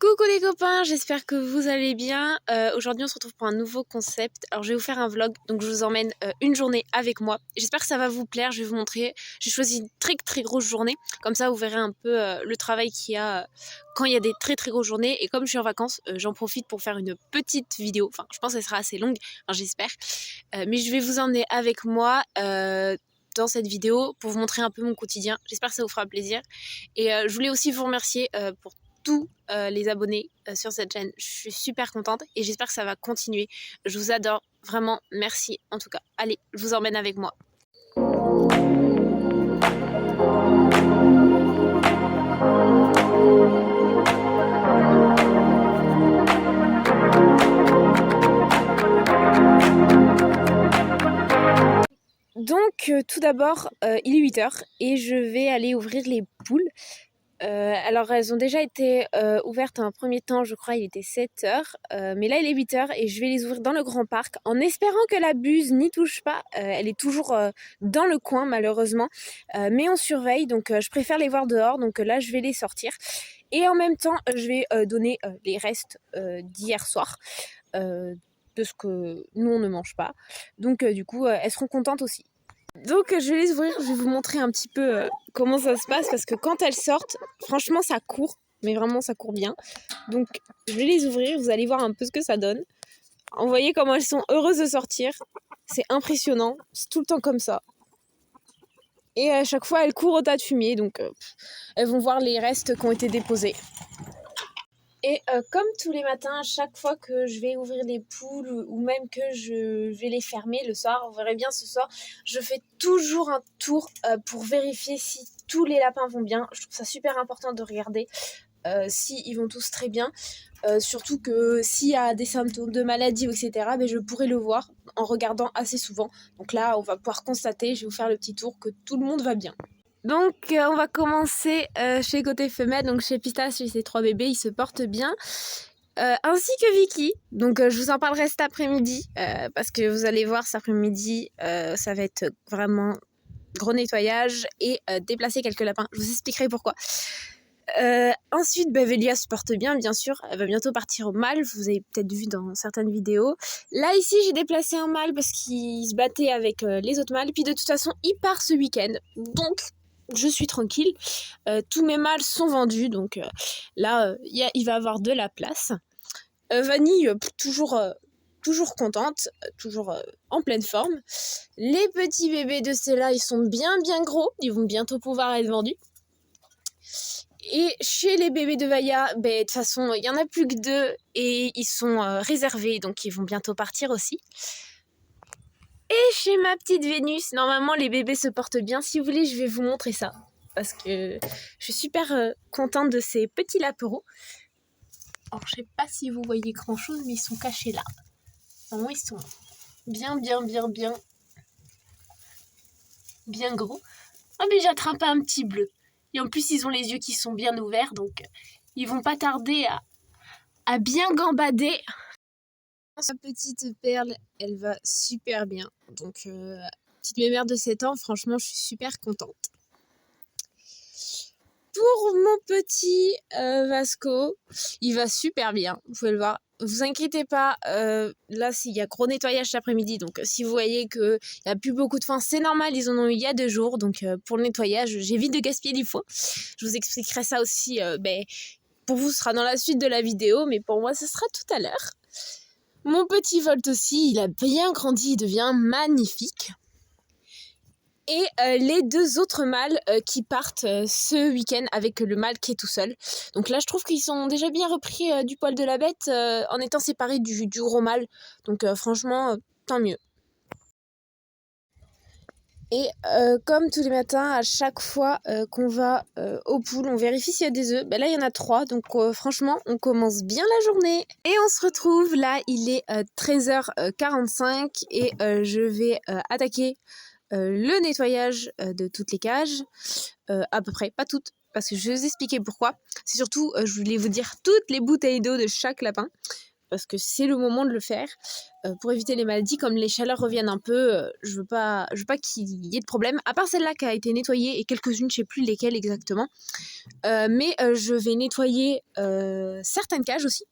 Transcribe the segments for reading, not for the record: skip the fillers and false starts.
Coucou les copains, j'espère que vous allez bien. Aujourd'hui on se retrouve pour un nouveau concept. Alors je vais vous faire un vlog, donc je vous emmène une journée avec moi. J'espère que ça va vous plaire, je vais vous montrer. J'ai choisi une très grosse journée, comme ça vous verrez un peu le travail qu'il y a quand il y a des très grosses journées. Et comme je suis en vacances, j'en profite pour faire une petite vidéo. Enfin je pense qu'elle sera assez longue, enfin, j'espère. Mais je vais vous emmener avec moi dans cette vidéo pour vous montrer un peu mon quotidien. J'espère que ça vous fera plaisir. Et je voulais aussi vous remercier pour tous les abonnés sur cette chaîne. Je suis super contente et j'espère que ça va continuer. Je vous adore, vraiment, merci en tout cas. Allez, je vous emmène avec moi. Donc tout d'abord, il est 8h et je vais aller ouvrir les poules. Alors elles ont déjà été ouvertes un premier temps, je crois il était 7h, mais là il est 8h et je vais les ouvrir dans le grand parc en espérant que la buse n'y touche pas. Elle est toujours dans le coin malheureusement, mais on surveille, donc je préfère les voir dehors, donc là je vais les sortir. Et en même temps je vais donner les restes d'hier soir, de ce que nous on ne mange pas, donc du coup elles seront contentes aussi. Donc je vais les ouvrir, je vais vous montrer un petit peu comment ça se passe, parce que quand elles sortent, franchement ça court, mais vraiment ça court bien. Donc je vais les ouvrir, vous allez voir un peu ce que ça donne. Vous voyez comment elles sont heureuses de sortir, c'est impressionnant, c'est tout le temps comme ça. Et à chaque fois elles courent au tas de fumier, donc elles vont voir les restes qui ont été déposés. Et comme tous les matins, à chaque fois que je vais ouvrir les poules ou même que je vais les fermer le soir, vous verrez bien ce soir, je fais toujours un tour pour vérifier si tous les lapins vont bien. Je trouve ça super important de regarder si ils vont tous très bien. Surtout que s'il y a des symptômes de maladie, etc., ben je pourrai le voir en regardant assez souvent. Donc là, on va pouvoir constater, je vais vous faire le petit tour, que tout le monde va bien. Donc on va commencer chez côté femelle, donc chez Pistache, chez ces 3 bébés, ils se portent bien. Ainsi que Vicky, donc je vous en parlerai cet après-midi, parce que vous allez voir cet après-midi, ça va être vraiment gros nettoyage et déplacer quelques lapins, je vous expliquerai pourquoi. Ensuite, Velia se porte bien sûr, elle va bientôt partir au mâle, vous avez peut-être vu dans certaines vidéos. Là ici j'ai déplacé un mâle parce qu'il se battait avec les autres mâles, puis de toute façon il part ce week-end, donc je suis tranquille. Tous mes mâles sont vendus, donc là il va avoir de la place. Vanille toujours contente, toujours en pleine forme. Les petits bébés de Stella, ils sont bien gros, ils vont bientôt pouvoir être vendus. Et chez les bébés de Vaya, de toute façon, il n'y en a plus que 2 et ils sont réservés, donc ils vont bientôt partir aussi. Et chez ma petite Vénus, normalement les bébés se portent bien. Si vous voulez, je vais vous montrer ça, parce que je suis super contente de ces petits lapereaux. Alors je sais pas si vous voyez grand chose, mais ils sont cachés là. Normalement ils sont bien gros. Ah mais j'ai attrapé un petit bleu. Et en plus ils ont les yeux qui sont bien ouverts, donc ils vont pas tarder à bien gambader. Sa petite perle, elle va super bien. Donc petite mémère de 7 ans, franchement je suis super contente. Pour mon petit Vasco, il va super bien, vous pouvez le voir. Vous inquiétez pas, là il y a gros nettoyage cet après-midi, donc si vous voyez qu'il n'y a plus beaucoup de faim, c'est normal, ils en ont eu il y a 2 jours, donc pour le nettoyage, j'évite de gaspiller du foin. Je vous expliquerai ça aussi, pour vous ce sera dans la suite de la vidéo, mais pour moi ce sera tout à l'heure. Mon petit Volt aussi, il a bien grandi, il devient magnifique. Et les 2 autres mâles qui partent ce week-end avec le mâle qui est tout seul. Donc là je trouve qu'ils sont déjà bien repris du poil de la bête en étant séparés du gros mâle. Donc franchement tant mieux. Et comme tous les matins, à chaque fois qu'on va aux poules, on vérifie s'il y a des œufs. Là il y en a 3, donc franchement on commence bien la journée. Et on se retrouve, là il est 13h45 et je vais attaquer le nettoyage de toutes les cages, à peu près, pas toutes, parce que je vais vous expliquer pourquoi. C'est surtout, je voulais vous dire toutes les bouteilles d'eau de chaque lapin. parce que c'est le moment de le faire pour éviter les maladies. Comme les chaleurs reviennent un peu, je veux pas qu'il y ait de problème, à part celle-là qui a été nettoyée et quelques-unes, je sais plus lesquelles exactement. Mais je vais nettoyer certaines cages aussi.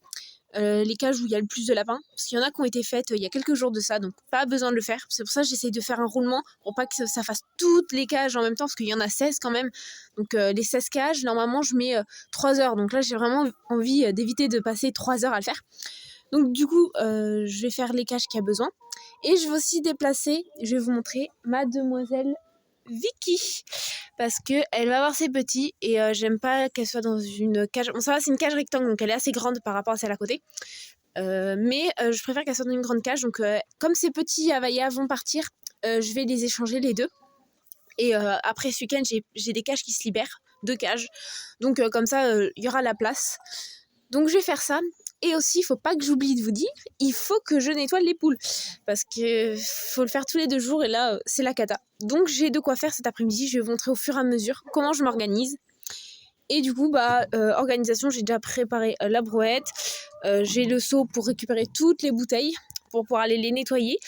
Les cages où il y a le plus de lapins, parce qu'il y en a qui ont été faites il y a quelques jours de ça, donc pas besoin de le faire. C'est pour ça que j'essaye de faire un roulement pour pas que ça fasse toutes les cages en même temps, parce qu'il y en a 16 quand même. Donc les 16 cages, normalement je mets 3 heures. Donc là j'ai vraiment envie d'éviter de passer 3 heures à le faire. Donc du coup je vais faire les cages qu'il y a besoin. Et je vais aussi déplacer, je vais vous montrer ma demoiselle Vicky, parce que elle va avoir ses petits et j'aime pas qu'elle soit dans une cage. Bon, ça va, c'est une cage rectangle, donc elle est assez grande par rapport à celle à côté. Mais je préfère qu'elle soit dans une grande cage. Donc comme ces petits Avaya vont partir, je vais les échanger les deux. Et après ce week-end, j'ai des cages qui se libèrent, 2 cages. Donc comme ça, il y aura la place. Donc je vais faire ça. Et aussi, il faut pas que j'oublie de vous dire, il faut que je nettoie les poules. Parce que faut le faire tous les 2 jours et là, c'est la cata. Donc j'ai de quoi faire cet après-midi. Je vais vous montrer au fur et à mesure comment je m'organise. Et du coup, organisation, j'ai déjà préparé la brouette. J'ai le seau pour récupérer toutes les bouteilles, pour pouvoir aller les nettoyer.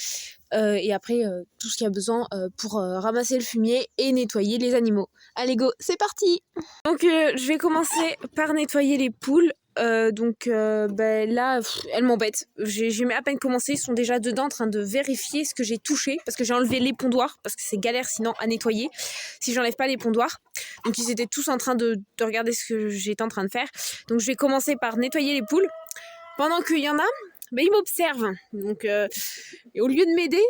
Et après, tout ce qu'il y a besoin pour ramasser le fumier et nettoyer les animaux. Allez go, c'est parti! Donc je vais commencer par nettoyer les poules. Là, elles m'embêtent. J'ai à peine commencé, ils sont déjà dedans en train de vérifier ce que j'ai touché, parce que j'ai enlevé les pondoirs, parce que c'est galère sinon à nettoyer si j'enlève pas les pondoirs. Donc ils étaient tous en train de regarder ce que j'étais en train de faire. Donc je vais commencer par nettoyer les poules. Pendant qu'il y en a, ils m'observent. Donc et au lieu de m'aider,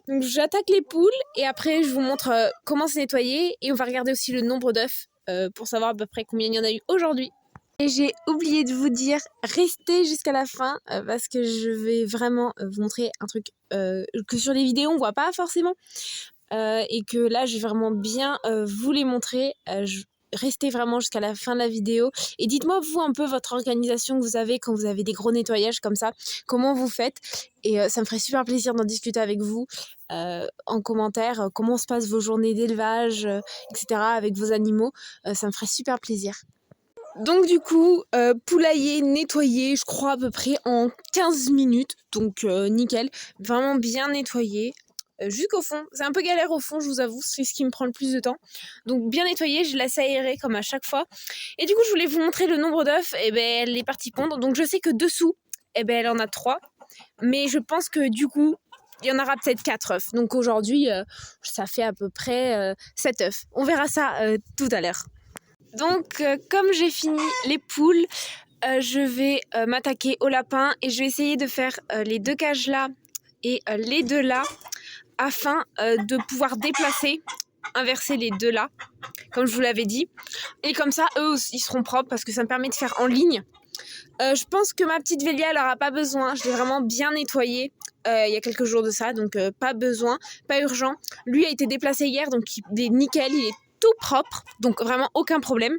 donc j'attaque les poules et après je vous montre comment c'est nettoyé et on va regarder aussi le nombre d'œufs pour savoir à peu près combien il y en a eu aujourd'hui. Et j'ai oublié de vous dire, restez jusqu'à la fin parce que je vais vraiment vous montrer un truc que sur les vidéos on voit pas forcément et que là je vais vraiment bien vous les montrer. Restez vraiment jusqu'à la fin de la vidéo et dites-moi vous un peu votre organisation que vous avez quand vous avez des gros nettoyages comme ça, comment vous faites et ça me ferait super plaisir d'en discuter avec vous en commentaire, comment se passent vos journées d'élevage, etc. avec vos animaux, ça me ferait super plaisir. Donc du coup, poulailler nettoyé, je crois à peu près en 15 minutes, donc nickel, vraiment bien nettoyé. Jusqu'au fond, c'est un peu galère au fond je vous avoue, c'est ce qui me prend le plus de temps. Donc bien nettoyé, je laisse aérer comme à chaque fois. Et du coup je voulais vous montrer le nombre d'œufs, et elle est partie pondre. Donc je sais que dessous, elle en a 3. Mais je pense que du coup, il y en aura peut-être 4 œufs. Donc aujourd'hui, ça fait à peu près 7 œufs. On verra ça tout à l'heure. Donc comme j'ai fini les poules, je vais m'attaquer aux lapins et je vais essayer de faire les 2 cages là et les 2 là afin de pouvoir déplacer, inverser les 2 là, comme je vous l'avais dit. Et comme ça, eux aussi, ils seront propres parce que ça me permet de faire en ligne. Je pense que ma petite Vélia, elle n'aura pas besoin. Je l'ai vraiment bien nettoyé il y a quelques jours de ça, donc pas besoin, pas urgent. Lui a été déplacé hier, donc il est nickel, il est tout propre, donc vraiment aucun problème.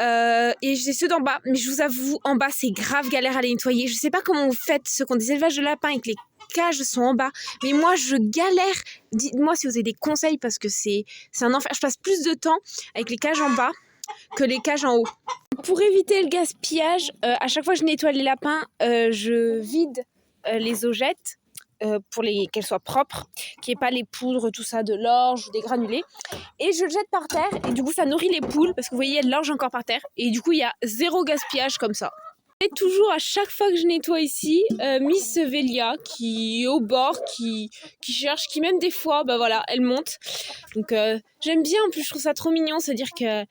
Et j'ai ceux d'en bas, mais je vous avoue, en bas c'est grave galère à les nettoyer. Je sais pas comment vous faites ceux qui ont des élevages de lapins et que les cages sont en bas, mais moi je galère. Dites-moi si vous avez des conseils parce que c'est un enfer. Je passe plus de temps avec les cages en bas que les cages en haut. Pour éviter le gaspillage, à chaque fois que je nettoie les lapins, je vide les augettes pour qu'elles soient propres, qu'il n'y ait pas les poudres, tout ça, de l'orge ou des granulés. Et je le jette par terre et du coup ça nourrit les poules parce que vous voyez, il y a de l'orge encore par terre. Et du coup il y a 0 gaspillage comme ça. Et toujours à chaque fois que je nettoie ici, Miss Velia qui est au bord, qui cherche, qui même des fois, voilà, elle monte. Donc j'aime bien, en plus je trouve ça trop mignon, c'est-à-dire que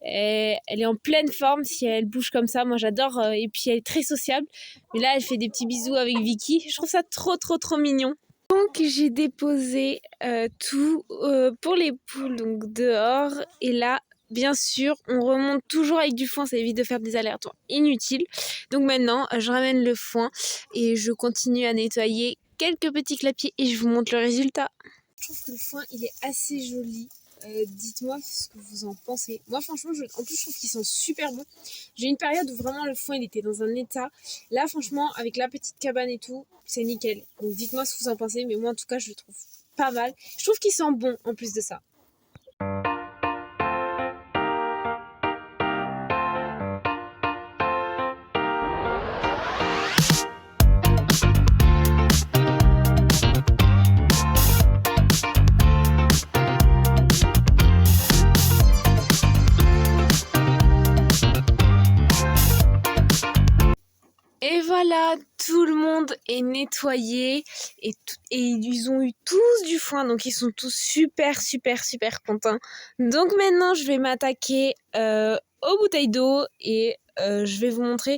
elle est en pleine forme si elle bouge comme ça. Moi j'adore et puis elle est très sociable. Mais là elle fait des petits bisous avec Vicky. Je trouve ça trop mignon. Donc j'ai déposé tout pour les poules donc dehors. Et là bien sûr on remonte toujours avec du foin. Ça évite de faire des allers-retours inutiles. Donc maintenant je ramène le foin et je continue à nettoyer quelques petits clapiers et je vous montre le résultat. Je trouve que le foin il est assez joli. Dites-moi ce que vous en pensez. Moi franchement en plus je trouve qu'ils sont super bons. J'ai une période où vraiment le foin il était dans un état. Là franchement avec la petite cabane et tout c'est nickel. Donc dites-moi ce que vous en pensez. Mais moi en tout cas je le trouve pas mal. Je trouve qu'ils sont bons en plus de ça. Et voilà, tout le monde est nettoyé et ils ont eu tous du foin, donc ils sont tous super contents. Donc maintenant, je vais m'attaquer aux bouteilles d'eau et je vais vous montrer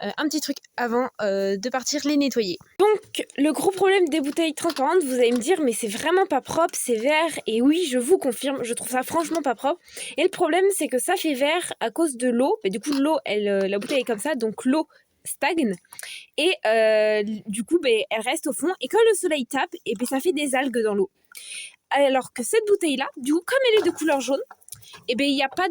un petit truc avant de partir les nettoyer. Donc le gros problème des bouteilles transparentes, vous allez me dire mais c'est vraiment pas propre, c'est vert. Et oui, je vous confirme, je trouve ça franchement pas propre. Et le problème c'est que ça fait vert à cause de l'eau. Mais du coup l'eau, la bouteille est comme ça, donc l'eau stagne et du coup elle reste au fond et quand le soleil tape et ça fait des algues dans l'eau. Alors que cette bouteille là, du coup comme elle est de couleur jaune, et il y a pas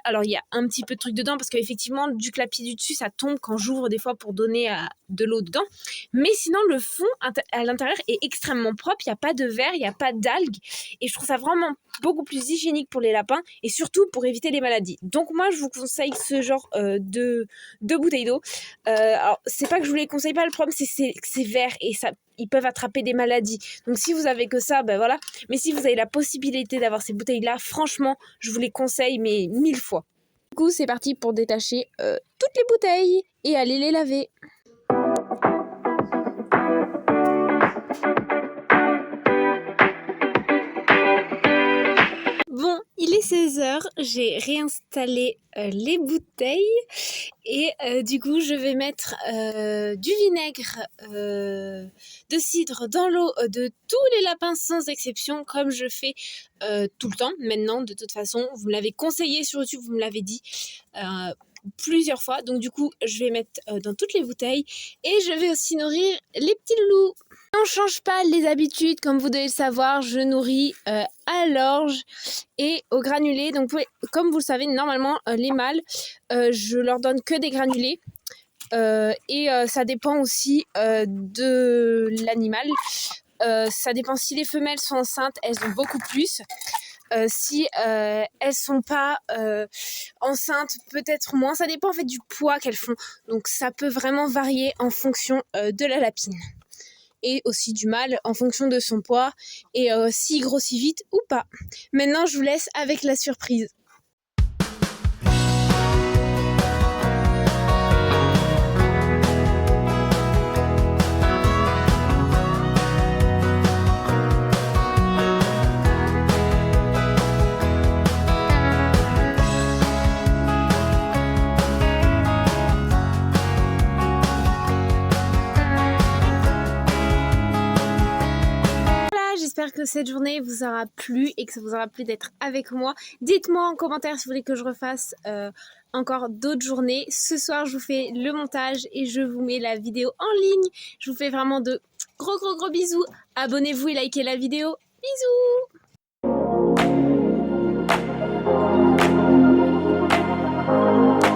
alors il y a un petit peu de truc dedans parce qu'effectivement du clapier du dessus ça tombe quand j'ouvre des fois pour donner de l'eau dedans, mais sinon le fond à l'intérieur est extrêmement propre, il n'y a pas de verre, il n'y a pas d'algues et je trouve ça vraiment beaucoup plus hygiénique pour les lapins et surtout pour éviter les maladies. Donc moi je vous conseille ce genre de bouteille d'eau. Alors c'est pas que je vous les conseille pas, le problème c'est que c'est vert et ça ils peuvent attraper des maladies. Donc si vous avez que ça, voilà. Mais si vous avez la possibilité d'avoir ces bouteilles-là, franchement, je vous les conseille, mais 1000 fois. Du coup, c'est parti pour détacher toutes les bouteilles et aller les laver. Bon, il est 16h, j'ai réinstallé les bouteilles et du coup je vais mettre du vinaigre de cidre dans l'eau de tous les lapins sans exception comme je fais tout le temps maintenant. De toute façon, vous me l'avez conseillé sur YouTube, vous me l'avez dit plusieurs fois, donc du coup je vais mettre dans toutes les bouteilles et je vais aussi nourrir les petits loups. On change pas les habitudes, comme vous devez le savoir, je nourris à l'orge et au granulé. Donc comme vous le savez, normalement les mâles, je leur donne que des granulés. Et ça dépend aussi de l'animal. Ça dépend si les femelles sont enceintes, elles ont beaucoup plus. Si elles sont pas enceintes, peut-être moins. Ça dépend en fait du poids qu'elles font. Donc ça peut vraiment varier en fonction de la lapine. Et aussi du mâle en fonction de son poids et s'il grossit vite ou pas. Maintenant, je vous laisse avec la surprise. J'espère que cette journée vous aura plu et que ça vous aura plu d'être avec moi. Dites-moi en commentaire si vous voulez que je refasse encore d'autres journées. Ce soir, je vous fais le montage et je vous mets la vidéo en ligne. Je vous fais vraiment de gros bisous. Abonnez-vous et likez la vidéo. Bisous!